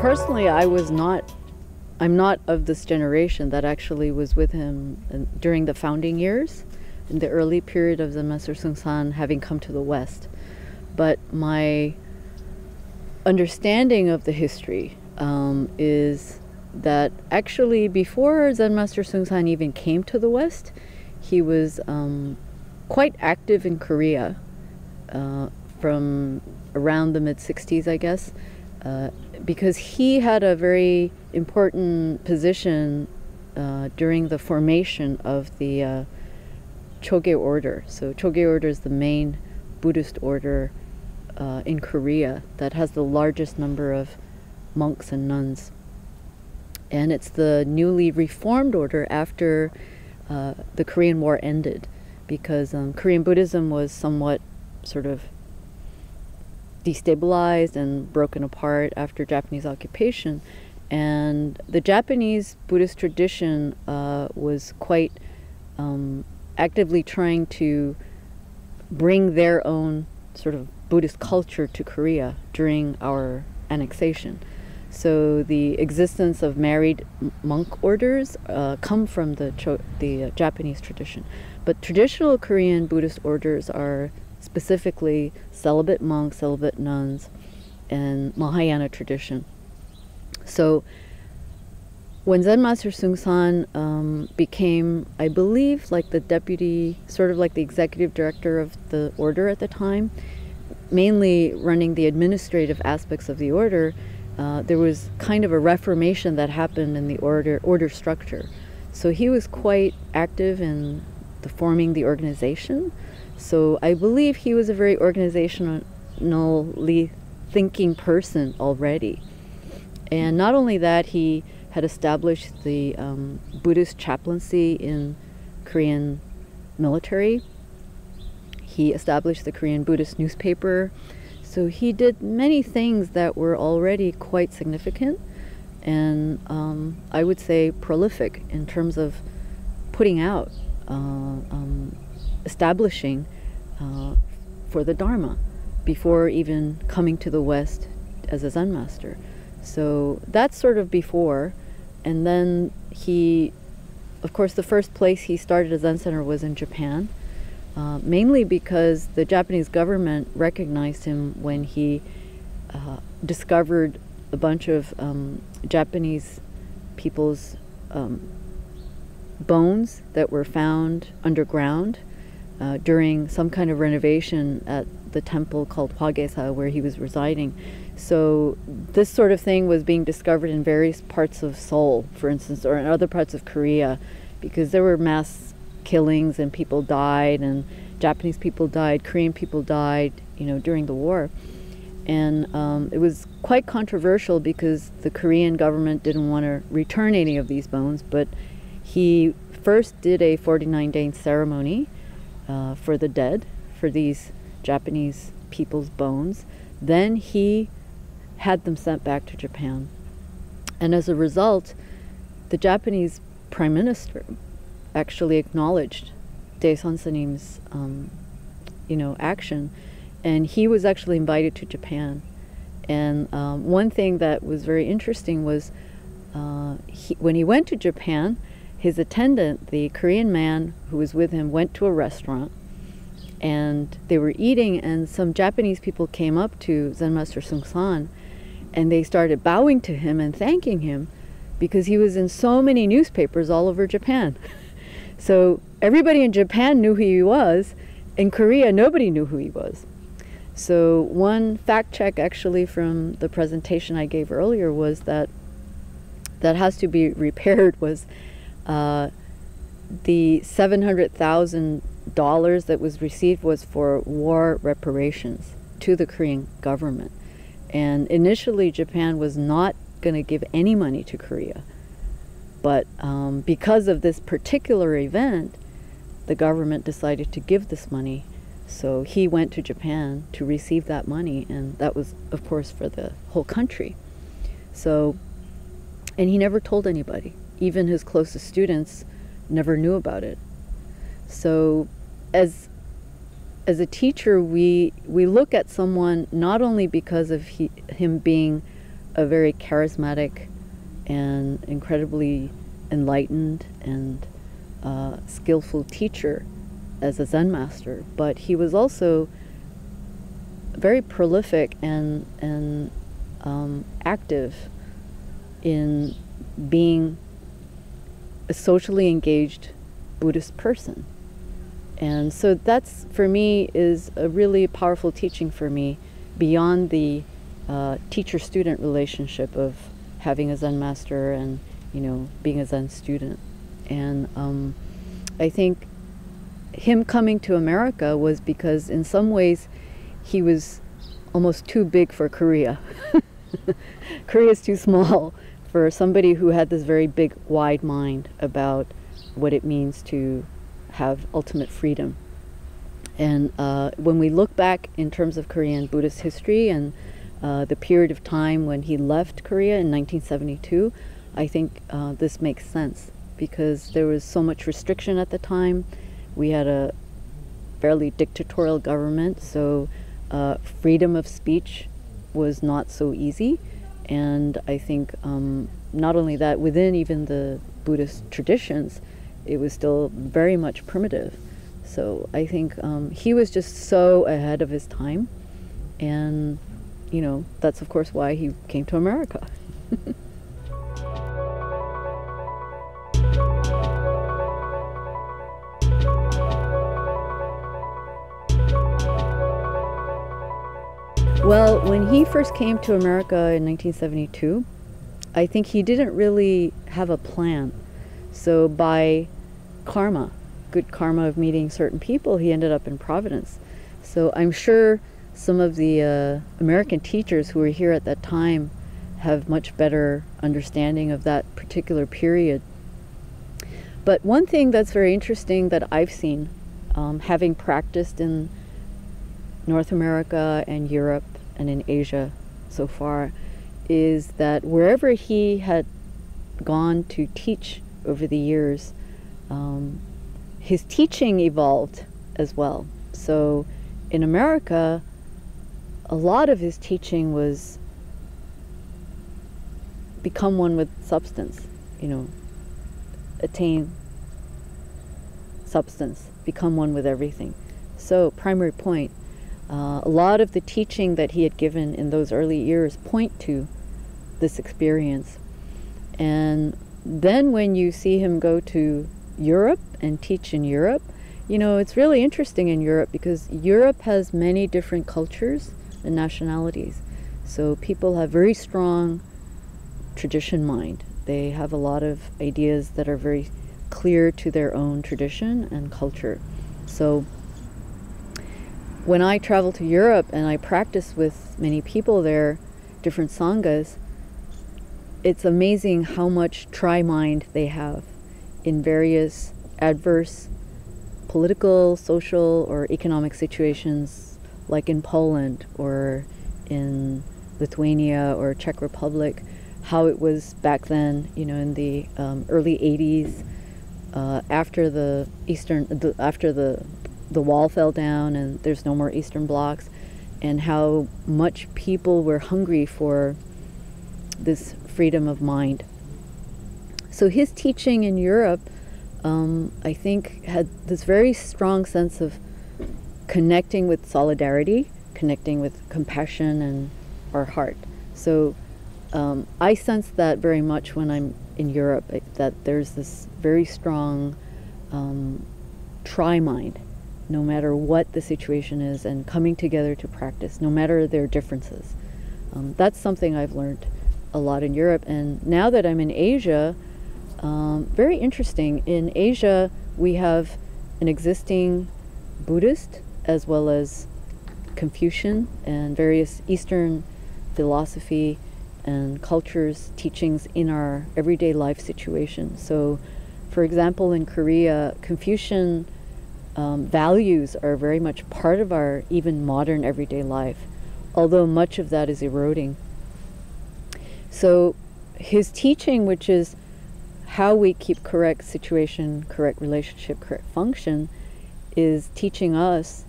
personally, I'm not of this generation that actually was with him during the founding years, in the early period of Zen Master Seung-san having come to the West. But my understanding of the history is that actually before Zen Master Seung-san even came to the West, he was quite active in Korea from around the mid-60s, I guess, because he had a very important position during the formation of the Choge order. So Choge order is the main Buddhist order in Korea that has the largest number of monks and nuns. And it's the newly reformed order after the Korean War ended, because Korean Buddhism was somewhat sort of destabilized and broken apart after Japanese occupation. And the Japanese Buddhist tradition was quite actively trying to bring their own sort of Buddhist culture to Korea during our annexation. So the existence of married monk orders come from the Japanese tradition. But traditional Korean Buddhist orders are specifically celibate monks, celibate nuns, and Mahayana tradition. So when Zen Master Seung-san became, I believe, like the deputy, sort of like the executive director of the order at the time, mainly running the administrative aspects of the order, there was kind of a reformation that happened in the order structure. So he was quite active in forming the organization. So I believe he was a very organizationally thinking person already. And not only that, he had established the Buddhist chaplaincy in Korean military. He established the Korean Buddhist newspaper. So he did many things that were already quite significant and I would say prolific in terms of putting out, establishing for the Dharma before even coming to the West as a Zen master. So that's sort of before. And then he, of course, the first place he started a Zen center was in Japan. Mainly because the Japanese government recognized him when he discovered a bunch of Japanese people's bones that were found underground during some kind of renovation at the temple called Hwagesa where he was residing. So this sort of thing was being discovered in various parts of Seoul, for instance, or in other parts of Korea, because there were mass killings and people died, and Japanese people died, Korean people died, during the war. And it was quite controversial because the Korean government didn't want to return any of these bones, but he first did a 49-day ceremony for the dead, for these Japanese people's bones. Then he had them sent back to Japan. And as a result, the Japanese Prime Minister actually acknowledged Daesan Sanim's action, and he was actually invited to Japan. And one thing that was very interesting was when he went to Japan, his attendant, the Korean man who was with him, went to a restaurant and they were eating, and some Japanese people came up to Zen Master Seung-san and they started bowing to him and thanking him because he was in so many newspapers all over Japan. So everybody in Japan knew who he was. In Korea, nobody knew who he was. So one fact check actually from the presentation I gave earlier was that has to be repaired was the $700,000 that was received was for war reparations to the Korean government. And initially Japan was not going to give any money to Korea. But because of this particular event, the government decided to give this money. So he went to Japan to receive that money, and that was, of course, for the whole country. So, and he never told anybody. Even his closest students never knew about it. So as a teacher, we look at someone not only because of him being a very charismatic and incredibly enlightened and skillful teacher as a Zen master, but he was also very prolific and active in being a socially engaged Buddhist person. And so that's, for me, is a really powerful teaching for me, beyond the teacher-student relationship of having a Zen master and, you know, being a Zen student. And I think him coming to America was because in some ways he was almost too big for Korea. Korea's too small for somebody who had this very big, wide mind about what it means to have ultimate freedom. And when we look back in terms of Korean Buddhist history and the period of time when he left Korea in 1972, I think this makes sense, because there was so much restriction at the time. We had a fairly dictatorial government, so freedom of speech was not so easy. And I think not only that, within even the Buddhist traditions, it was still very much primitive. So I think he was just so ahead of his time. And, you know, that's of course why he came to America. Well, when he first came to America in 1972, I think he didn't really have a plan. So by karma, good karma of meeting certain people, he ended up in Providence. So I'm sure some of the American teachers who were here at that time have much better understanding of that particular period. But one thing that's very interesting that I've seen, having practiced in North America and Europe and in Asia so far, is that wherever he had gone to teach over the years, his teaching evolved as well. So in America, a lot of his teaching was become one with substance, you know, attain substance, become one with everything. So primary point, a lot of the teaching that he had given in those early years point to this experience. And then when you see him go to Europe and teach in Europe, you know, it's really interesting in Europe because Europe has many different cultures and nationalities. So people have very strong tradition mind. They have a lot of ideas that are very clear to their own tradition and culture. So when I travel to Europe and I practice with many people there, different sanghas, it's amazing how much tri-mind they have in various adverse political, social, or economic situations, like in Poland or in Lithuania or Czech Republic, how it was back then, you know, in the early 80s, after the wall fell down and there's no more Eastern blocs, and how much people were hungry for this freedom of mind. So his teaching in Europe, I think, had this very strong sense of connecting with solidarity, connecting with compassion and our heart. So I sense that very much when I'm in Europe, that there's this very strong tri-mind, no matter what the situation is, and coming together to practice, no matter their differences. That's something I've learned a lot in Europe. And now that I'm in Asia, very interesting. In Asia, we have an existing Buddhist as well as Confucian and various Eastern philosophy and cultures, teachings in our everyday life situation. So, for example, in Korea, Confucian values are very much part of our even modern everyday life, although much of that is eroding. So his teaching, which is how we keep correct situation, correct relationship, correct function, is teaching us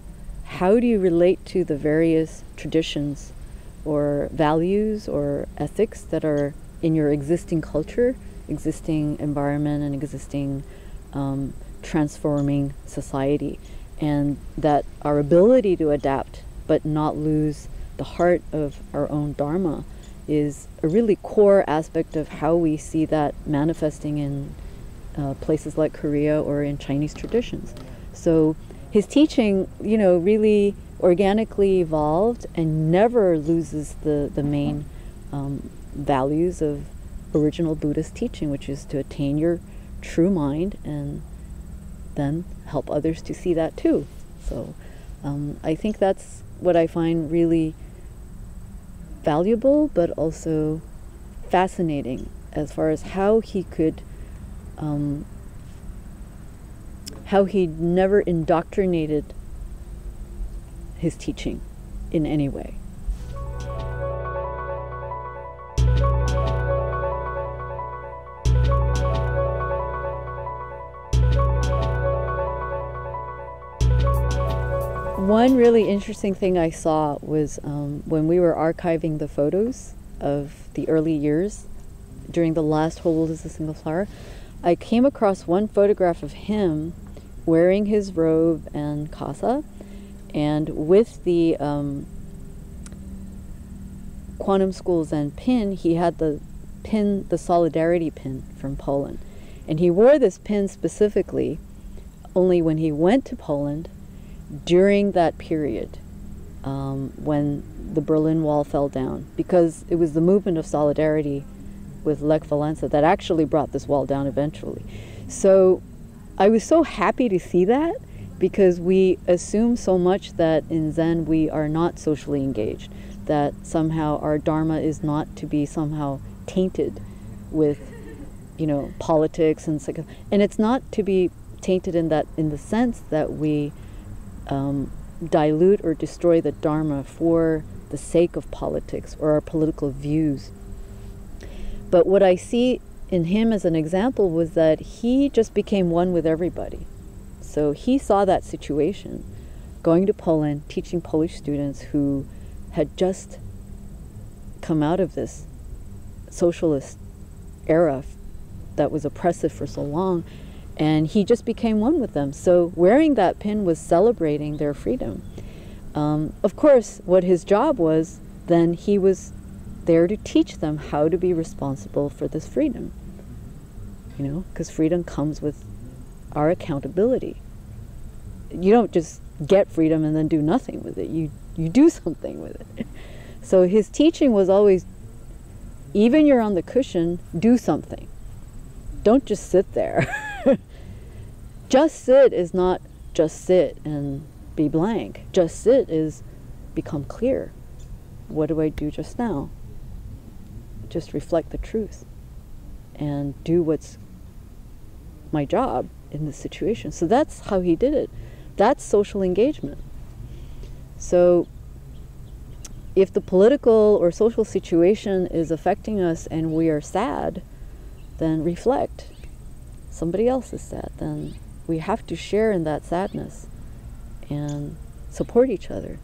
how do you relate to the various traditions or values or ethics that are in your existing culture, existing environment, and existing transforming society, and that our ability to adapt but not lose the heart of our own Dharma is a really core aspect of how we see that manifesting in places like Korea or in Chinese traditions. So his teaching, really organically evolved and never loses the main values of original Buddhist teaching, which is to attain your true mind and then help others to see that too. So I think that's what I find really valuable, but also fascinating as far as how he could, how he never indoctrinated his teaching in any way. One really interesting thing I saw was when we were archiving the photos of the early years during the last Whole World is a Single Flower, I came across one photograph of him wearing his robe and kasa, and with the Quantum School Zen pin, he had the pin, the Solidarity pin from Poland. And he wore this pin specifically only when he went to Poland during that period when the Berlin Wall fell down, because it was the movement of solidarity with Lech Walesa that actually brought this wall down eventually. So I was so happy to see that, because we assume so much that in Zen we are not socially engaged, that somehow our Dharma is not to be somehow tainted with, politics and it's not to be tainted in the sense that we dilute or destroy the Dharma for the sake of politics or our political views. But what I see in him as an example was that he just became one with everybody. So he saw that situation, going to Poland, teaching Polish students who had just come out of this socialist era that was oppressive for so long, and he just became one with them. So wearing that pin was celebrating their freedom. Of course, what his job was, then he was there to teach them how to be responsible for this freedom. Because freedom comes with our accountability. You don't just get freedom and then do nothing with it. You do something with it. So his teaching was always, even you're on the cushion, do something. Don't just sit there. Just sit is not just sit and be blank. Just sit is become clear. What do I do just now? Just reflect the truth and do what's my job in this situation. So that's how he did it. That's social engagement. So if the political or social situation is affecting us and we are sad, then reflect. Somebody else is sad, then we have to share in that sadness and support each other.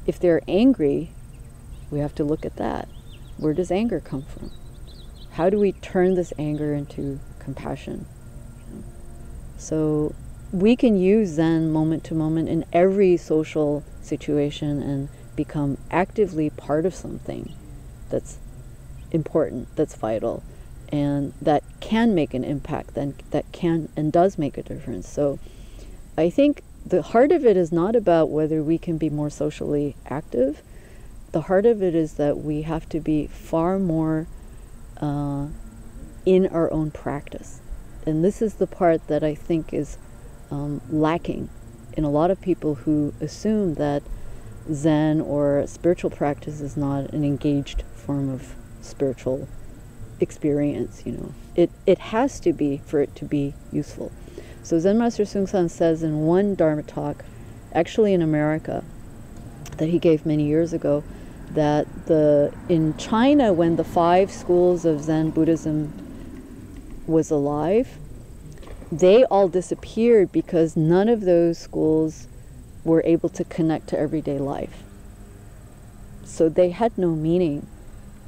If they're angry, we have to look at that. Where does anger come from? How do we turn this anger into compassion? So we can use Zen moment to moment in every social situation and become actively part of something that's important, that's vital, and that can make an impact, that can and does make a difference. So I think the heart of it is not about whether we can be more socially active. The heart of it is that we have to be far more in our own practice. And this is the part that I think is lacking in a lot of people who assume that Zen or spiritual practice is not an engaged form of spiritual experience. It has to be for it to be useful. So Zen Master Seung Sahn says in one Dharma talk, actually in America, that he gave many years ago, that in China, when the 5 schools of Zen Buddhism was alive, they all disappeared because none of those schools were able to connect to everyday life. So they had no meaning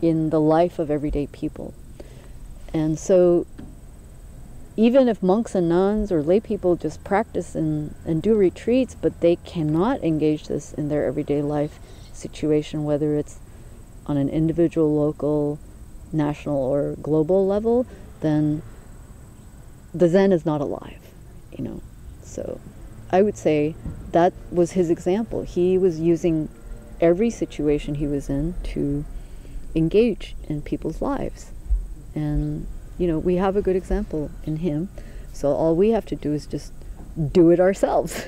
in the life of everyday people. And so even if monks and nuns or lay people just practice and do retreats, but they cannot engage this in their everyday life situation, whether it's on an individual, local, national, or global level, then the Zen is not alive, you know. So I would say that was his example. He was using every situation he was in to engage in people's lives. And, you know, we have a good example in him. So all we have to do is just do it ourselves.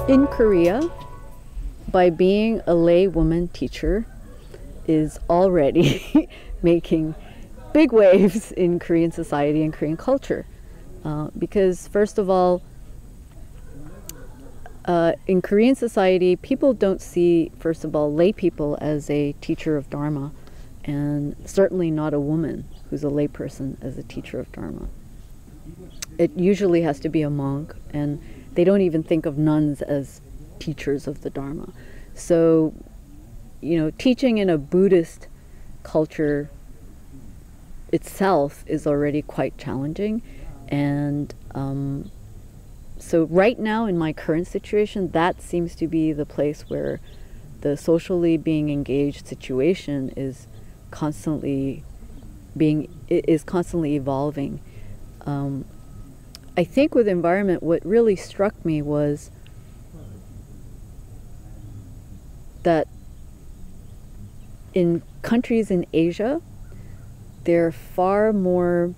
In Korea, by being a lay woman teacher is already making big waves in Korean society and Korean culture. Because first of all, in Korean society, people don't see, first of all, lay people as a teacher of Dharma, and certainly not a woman who's a lay person as a teacher of Dharma. It usually has to be a monk, and they don't even think of nuns as teachers of the Dharma. So, you know, teaching in a Buddhist culture itself is already quite challenging. And so right now in my current situation, that seems to be the place where the socially being engaged situation is constantly evolving. I think with environment, what really struck me was that in countries in Asia, they're far more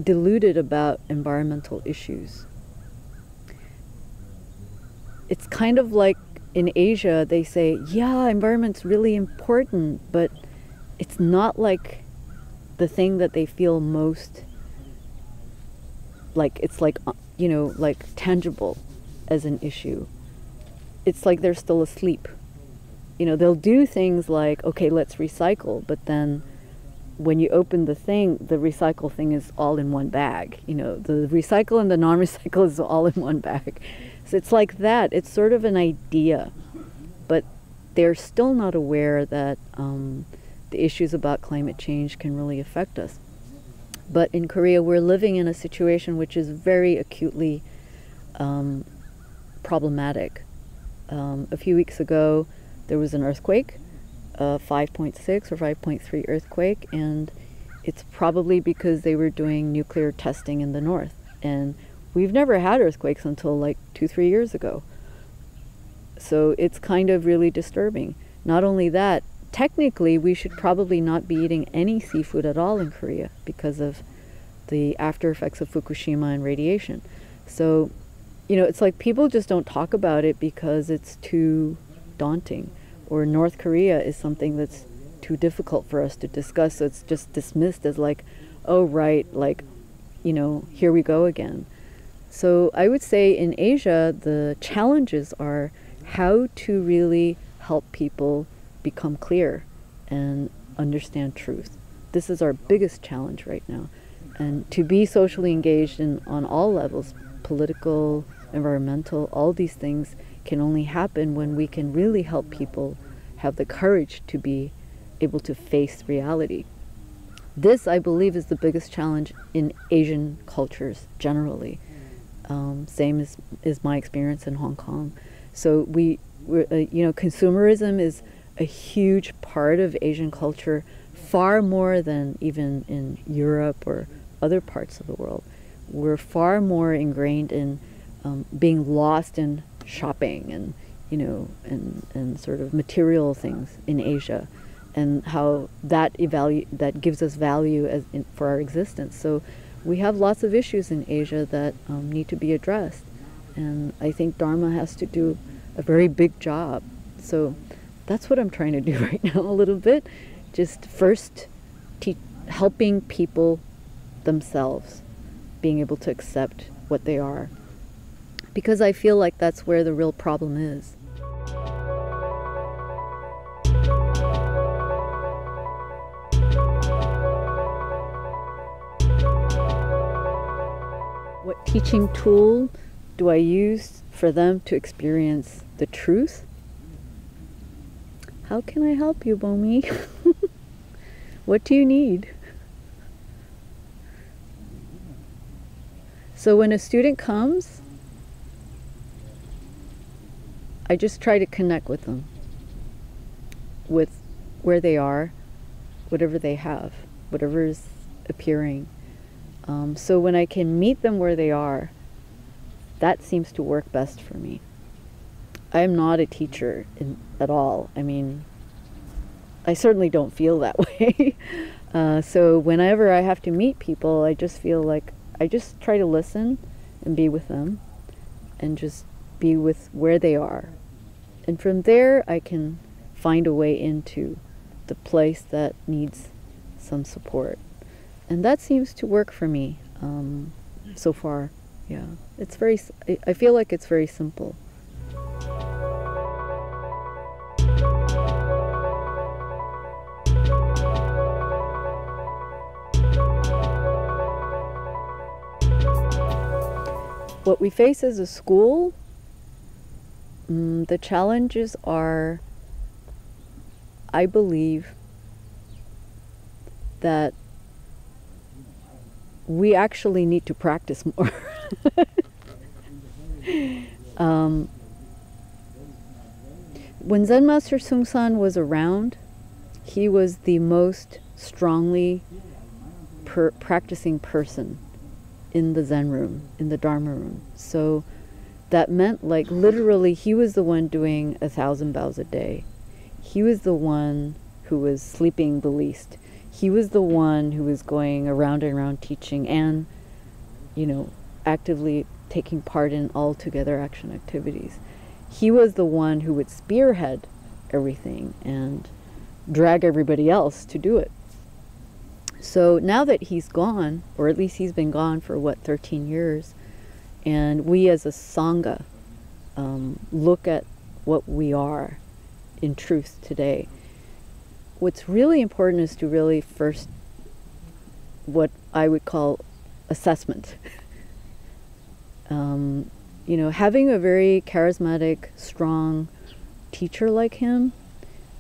deluded about environmental issues. It's kind of like in Asia, they say, yeah, environment's really important, but it's not like the thing that they feel most like, it's like, you know, like tangible as an issue. It's like they're still asleep. You know, they'll do things like, okay, let's recycle, but then when you open the thing, the recycle thing is all in one bag. You know, the recycle and the non-recycle is all in one bag. So it's like that. It's sort of an idea, but they're still not aware that the issues about climate change can really affect us. But in Korea, we're living in a situation which is very acutely problematic. A few weeks ago, there was an earthquake, a 5.6 or 5.3 earthquake, and it's probably because they were doing nuclear testing in the north. And we've never had earthquakes until like 2-3 years ago. So it's kind of really disturbing. Not only that, technically we should probably not be eating any seafood at all in Korea because of the after effects of Fukushima and radiation. So, you know, it's like people just don't talk about it because it's too daunting. Or North Korea is something that's too difficult for us to discuss, so it's just dismissed as like, oh right, like, you know, here we go again. So I would say in Asia, the challenges are how to really help people become clear and understand truth. This is our biggest challenge right now. And to be socially engaged on all levels, political, environmental, all these things can only happen when we can really help people have the courage to be able to face reality. This, I believe, is the biggest challenge in Asian cultures generally. Same is my experience in Hong Kong. So we're, you know, consumerism is a huge part of Asian culture, far more than even in Europe or other parts of the world. We're far more ingrained in being lost in shopping and, you know, and sort of material things in Asia, and how that gives us value for our existence. So we have lots of issues in Asia that need to be addressed, and I think Dharma has to do a very big job. So that's what I'm trying to do right now a little bit. Just first helping people themselves, being able to accept what they are. Because I feel like that's where the real problem is. What teaching tool do I use for them to experience the truth? How can I help you, Bomi? What do you need? So when a student comes, I just try to connect with them, with where they are, whatever they have, whatever is appearing. So when I can meet them where they are, that seems to work best for me. I am not a teacher at all. I mean, I certainly don't feel that way. So whenever I have to meet people, I just feel like I just try to listen and be with them and just be with where they are. And from there, I can find a way into the place that needs some support. And that seems to work for me so far. Yeah, it's very, I feel like it's very simple. What we face as a school, the challenges are, I believe, that we actually need to practice more. When Zen Master Sung-san was around, he was the most strongly practicing person in the Zen room, in the Dharma room. So that meant, like, literally he was the one doing 1,000 bows a day. He was the one who was sleeping the least. He was the one who was going around and around teaching and, you know, actively taking part in all together action activities. He was the one who would spearhead everything and drag everybody else to do it. So now that he's gone, or at least he's been gone for, what, 13 years, and we as a Sangha look at what we are in truth today, what's really important is to really first, what I would call assessment. You know, having a very charismatic, strong teacher like him,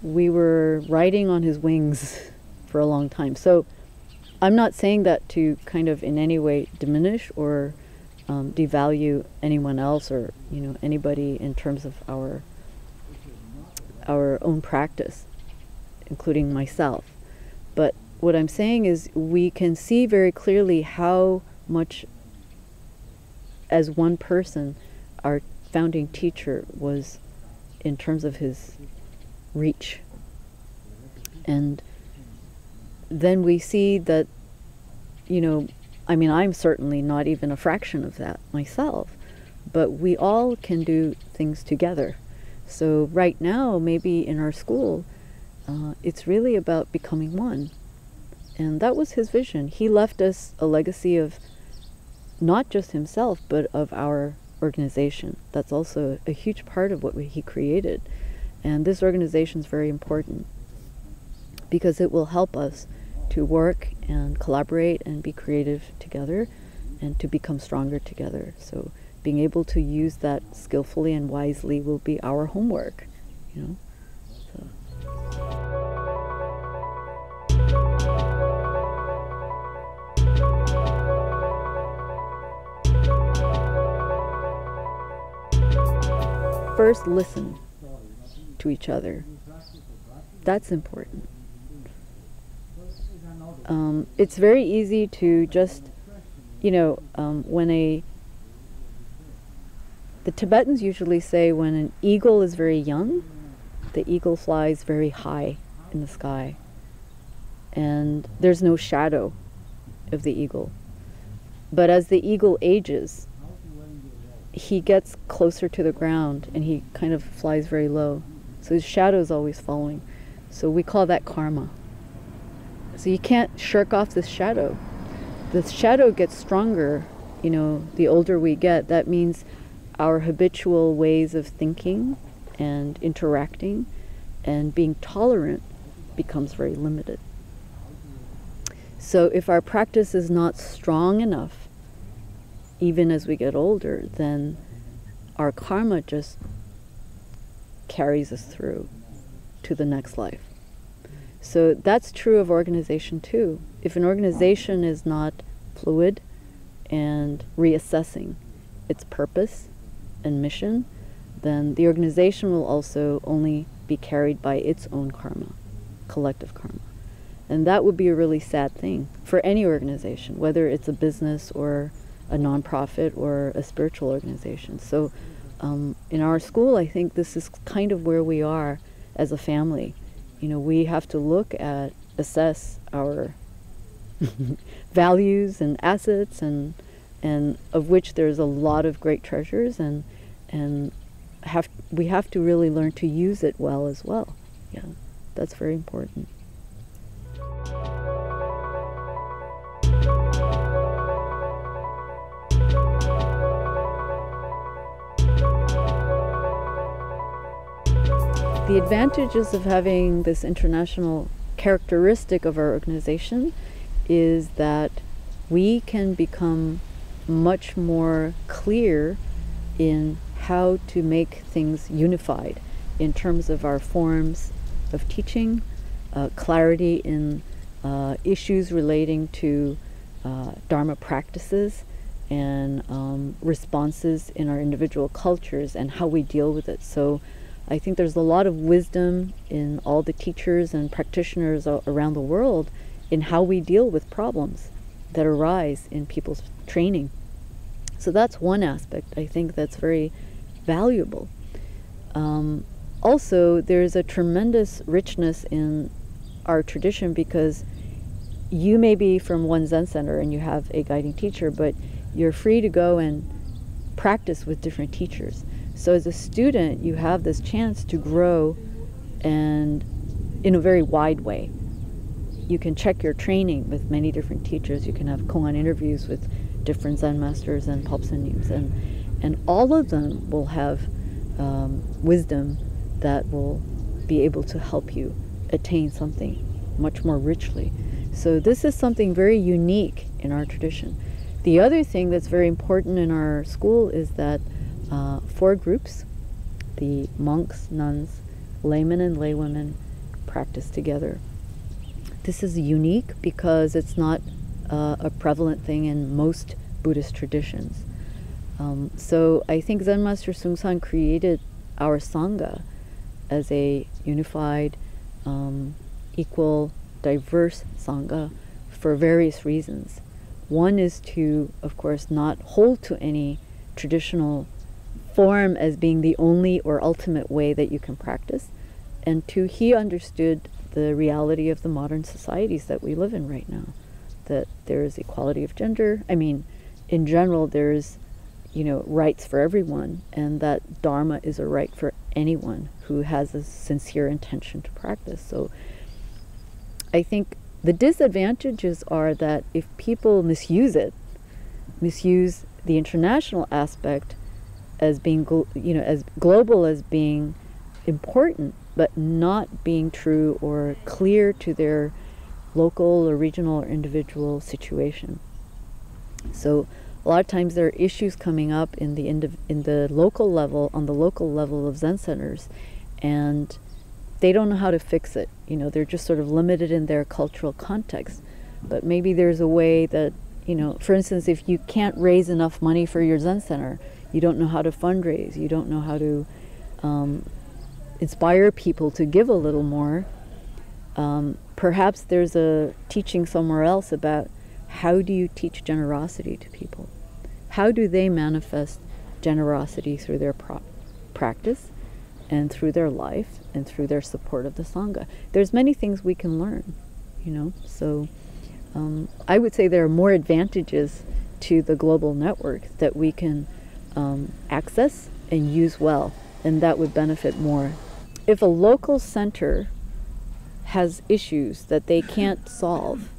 we were riding on his wings for a long time. So I'm not saying that to kind of in any way diminish or devalue anyone else or, you know, anybody in terms of our own practice, including myself. But what I'm saying is we can see very clearly how much, as one person, our founding teacher was in terms of his reach. And then we see that, you know, I mean, I'm certainly not even a fraction of that myself, but we all can do things together. So right now, maybe in our school, it's really about becoming one. And that was his vision. He left us a legacy of not just himself, but of our organization. That's also a huge part of what he created. And this organization is very important because it will help us to work and collaborate and be creative together and to become stronger together. So being able to use that skillfully and wisely will be our homework, you know. So. First, listen to each other. That's important. It's very easy to just, you know, the Tibetans usually say when an eagle is very young, the eagle flies very high in the sky. And there's no shadow of the eagle. But as the eagle ages, he gets closer to the ground and he kind of flies very low. So his shadow is always following. So we call that karma. So you can't shirk off this shadow. The shadow gets stronger, you know, the older we get. That means our habitual ways of thinking and interacting and being tolerant becomes very limited. So if our practice is not strong enough even as we get older, then our karma just carries us through to the next life. So that's true of organization too. If an organization is not fluid and reassessing its purpose and mission, then the organization will also only be carried by its own karma, collective karma. And that would be a really sad thing for any organization, whether it's a business or a nonprofit or a spiritual organization. So in our school, I think this is kind of where we are as a family. You know, we have to look at, assess our values and assets, and of which there's a lot of great treasures, and we have to really learn to use it well as well. Yeah, that's very important. The advantages of having this international characteristic of our organization is that we can become much more clear in how to make things unified in terms of our forms of teaching, clarity in issues relating to Dharma practices, and responses in our individual cultures and how we deal with it. So I think there's a lot of wisdom in all the teachers and practitioners around the world in how we deal with problems that arise in people's training. So that's one aspect I think that's very valuable. Also, there's a tremendous richness in our tradition, because you may be from one Zen center and you have a guiding teacher, but you're free to go and practice with different teachers. So as a student, you have this chance to grow, and in a very wide way. You can check your training with many different teachers. You can have Kwan interviews with different Zen masters and Popsanims, and all of them will have wisdom that will be able to help you attain something much more richly. So this is something very unique in our tradition. The other thing that's very important in our school is that 4 groups, the monks, nuns, laymen, and laywomen, practice together. This is unique because it's not a prevalent thing in most Buddhist traditions. So I think Zen Master Seung-san created our Sangha as a unified, equal, diverse Sangha for various reasons. One is to, of course, not hold to any traditional form as being the only or ultimate way that you can practice. And 2, he understood the reality of the modern societies that we live in right now, that there is equality of gender. I mean, in general, there's, rights for everyone, and that Dharma is a right for anyone who has a sincere intention to practice. So I think the disadvantages are that if people misuse the international aspect as being, as global as being important, but not being true or clear to their local or regional or individual situation. So a lot of times there are issues coming up in the local level, on the local level of Zen centers, and they don't know how to fix it. They're just sort of limited in their cultural context. But maybe there's a way that, for instance, if you can't raise enough money for your Zen center, you don't know how to fundraise, you don't know how to inspire people to give a little more, perhaps there's a teaching somewhere else about how do you teach generosity to people? How do they manifest generosity through their practice and through their life and through their support of the Sangha? There's many things we can learn, so I would say there are more advantages to the global network that we can access and use well, and that would benefit more. If a local center has issues that they can't solve,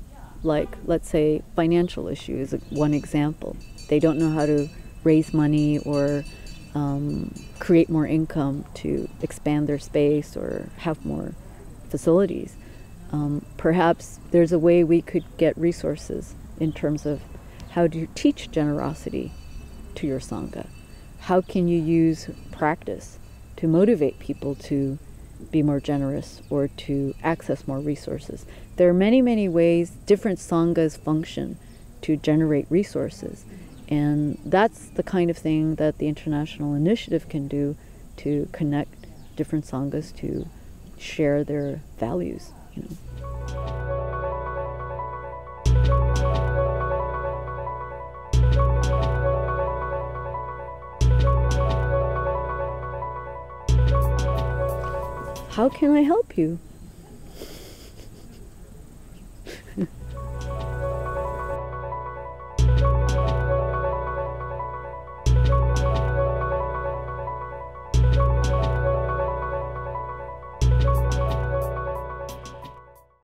like, let's say, financial issues, one example. They don't know how to raise money or create more income to expand their space or have more facilities. Perhaps there's a way we could get resources in terms of how to teach generosity to your Sangha? How can you use practice to motivate people to be more generous or to access more resources? There are many, many ways different Sanghas function to generate resources. And that's the kind of thing that the International Initiative can do to connect different Sanghas to share their values, you know. How can I help you?